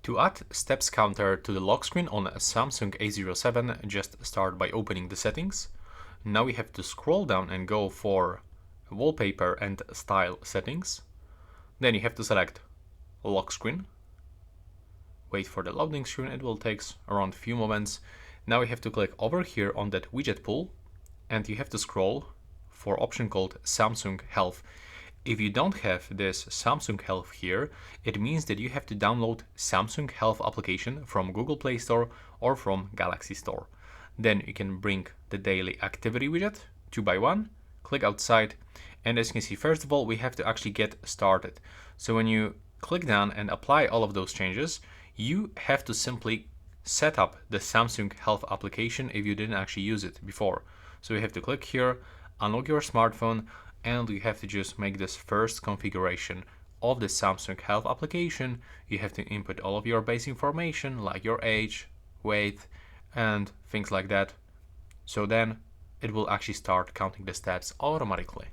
To add steps counter to the lock screen on a Samsung A07, just start by opening the settings. Now we have to scroll down and go for wallpaper and style settings. Then you have to select lock screen. Wait for the loading screen, it will take around a few moments. Now we have to click over here on that widget pool and you have to scroll for option called Samsung Health. If you don't have this Samsung Health here, it means that you have to download Samsung Health application from Google Play Store or from Galaxy Store. Then you can bring the daily activity widget 2x1, click outside, and as you can see, first of all, we have to actually get started. So when you click down and apply all of those changes, you have to simply set up the Samsung Health application if you didn't actually use it before. So you have to click here, unlock your smartphone, and you have to just make this first configuration of the Samsung Health application. You have to input all of your basic information like your age, weight, and things like that. So then it will actually start counting the steps automatically.